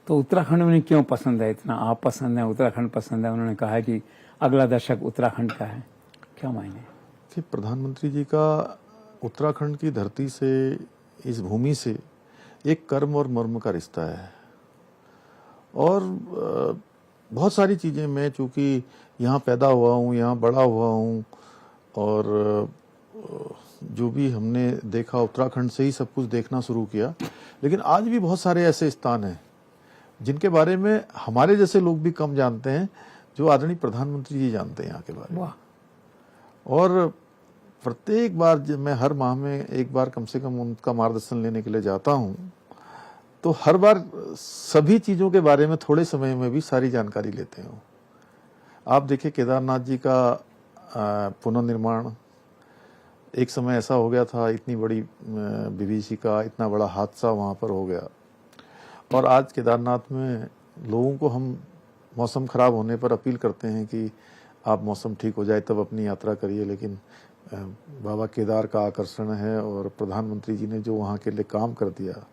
तो उत्तराखंड में क्यों पसंद है इतना? आप पसंद है, उत्तराखंड पसंद है, उन्होंने कहा है कि अगला दशक उत्तराखंड का है, क्या मायने? कि प्रधानमंत्री जी का उत्तराखंड की धरती से, इस भूमि से एक कर्म और मर्म का रिश्ता है। और बहुत सारी चीज़ें, मैं चूँकि यहाँ पैदा हुआ हूँ, यहाँ बड़ा हुआ हूँ, और जो भी हमने देखा उत्तराखंड से ही सब कुछ देखना शुरू किया। लेकिन आज भी बहुत सारे ऐसे स्थान हैं जिनके बारे में हमारे जैसे लोग भी कम जानते हैं, जो आदरणीय प्रधानमंत्री जी जानते हैं यहाँ के बारे में। और प्रत्येक बार जब मैं हर माह में एक बार कम से कम उनका मार्गदर्शन लेने के लिए जाता हूँ, तो हर बार सभी चीज़ों के बारे में थोड़े समय में भी सारी जानकारी लेते हैं। आप देखिए केदारनाथ जी का पुनर्निर्माण, एक समय ऐसा हो गया था, इतनी बड़ी विभीषिका, इतना बड़ा हादसा वहाँ पर हो गया, और आज केदारनाथ में लोगों को हम मौसम खराब होने पर अपील करते हैं कि आप मौसम ठीक हो जाए तब अपनी यात्रा करिए। लेकिन बाबा केदार का आकर्षण है, और प्रधानमंत्री जी ने जो वहाँ के लिए काम कर दिया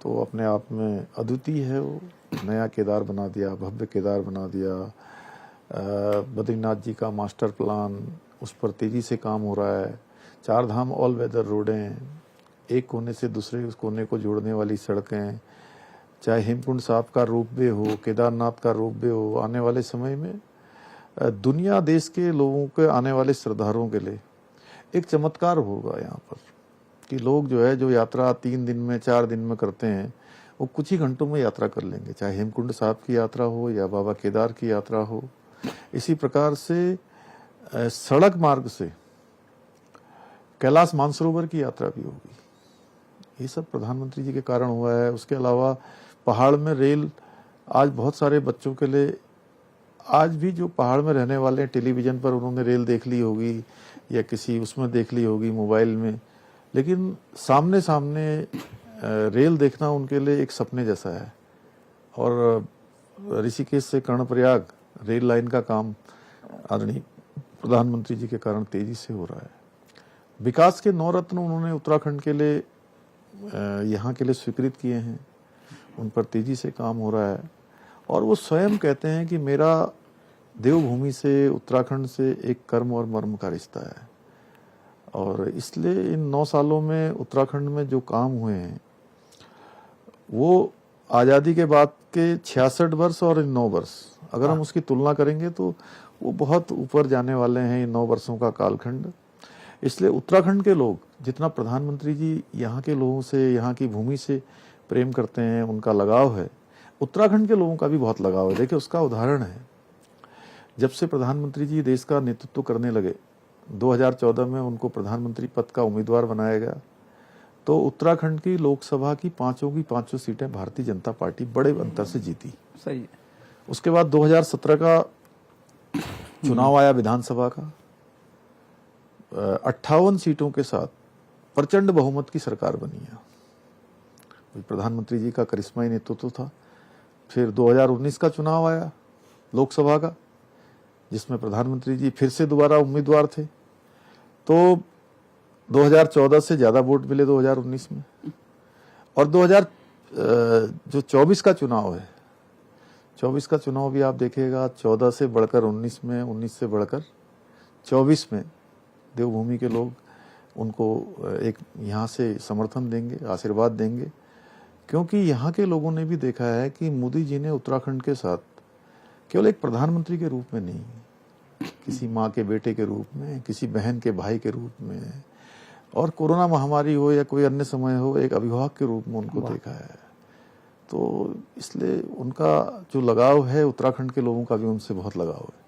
तो अपने आप में अद्वितीय है। वो नया केदार बना दिया, भव्य केदार बना दिया। बद्रीनाथ जी का मास्टर प्लान, उस पर तेजी से काम हो रहा है। 4 धाम ऑल वेदर रोडें, एक कोने से दूसरे उस कोने को जोड़ने वाली सड़कें, चाहे हेमकुंड साहब का रोपवे हो, केदारनाथ का रोपवे हो, आने वाले समय में दुनिया देश के लोगों के, आने वाले श्रद्धालुओं के लिए एक चमत्कार होगा यहाँ पर, कि लोग जो है, जो यात्रा 3 दिन में 4 दिन में करते हैं, वो कुछ ही घंटों में यात्रा कर लेंगे, चाहे हेमकुंड साहब की यात्रा हो या बाबा केदार की यात्रा हो। इसी प्रकार से सड़क मार्ग से कैलाश मानसरोवर की यात्रा भी होगी। ये सब प्रधानमंत्री जी के कारण हुआ है। उसके अलावा पहाड़ में रेल, आज बहुत सारे बच्चों के लिए, आज भी जो पहाड़ में रहने वाले हैं, टेलीविजन पर उन्होंने रेल देख ली होगी या किसी उसमें देख ली होगी मोबाइल में, लेकिन सामने सामने रेल देखना उनके लिए एक सपने जैसा है। और ऋषिकेश से कर्णप्रयाग रेल लाइन का काम आदरणीय प्रधानमंत्री जी के कारण तेजी से हो रहा है। विकास के 9 रत्न उन्होंने उत्तराखंड के लिए, यहाँ के लिए स्वीकृत किए हैं, उन पर तेजी से काम हो रहा है। और वो स्वयं कहते हैं कि मेरा देवभूमि से, उत्तराखंड से एक कर्म और मर्म का रिश्ता है। और इसलिए इन 9 सालों में उत्तराखंड में जो काम हुए हैं, वो आज़ादी के बाद के 66 वर्ष और इन 9 वर्ष, अगर हम उसकी तुलना करेंगे तो वो बहुत ऊपर जाने वाले हैं, इन 9 वर्षों का कालखंड। इसलिए उत्तराखंड के लोग, जितना प्रधानमंत्री जी यहाँ के लोगों से, यहाँ की भूमि से प्रेम करते हैं, उनका लगाव है, उत्तराखंड के लोगों का भी बहुत लगाव है। देखिए, उसका उदाहरण है, जब से प्रधानमंत्री जी देश का नेतृत्व करने लगे, 2014 में उनको प्रधानमंत्री पद का उम्मीदवार बनाया गया, तो उत्तराखंड की लोकसभा की 5 सीटें भारतीय जनता पार्टी बड़े अंतर से जीती। सही है। उसके बाद 2017 का चुनाव आया विधानसभा का, 58 सीटों के साथ प्रचंड बहुमत की सरकार बनी है। प्रधानमंत्री जी का करिश्माई नेतृत्व था। फिर 2019 का चुनाव आया लोकसभा का, जिसमें प्रधानमंत्री जी फिर से दोबारा उम्मीदवार थे, तो 2014 से ज्यादा वोट मिले 2019 में। और 2024 का चुनाव है, 24 का चुनाव भी आप देखिएगा, 14 से बढ़कर 19 में, 19 से बढ़कर 24 में देवभूमि के लोग उनको एक यहाँ से समर्थन देंगे, आशीर्वाद देंगे। क्योंकि यहाँ के लोगों ने भी देखा है कि मोदी जी ने उत्तराखंड के साथ केवल एक प्रधानमंत्री के रूप में नहीं, किसी माँ के बेटे के रूप में, किसी बहन के भाई के रूप में, और कोरोना महामारी हो या कोई अन्य समय हो, एक अभिभावक के रूप में उनको देखा है। तो इसलिए उनका जो लगाव है, उत्तराखंड के लोगों का भी उनसे बहुत लगाव है।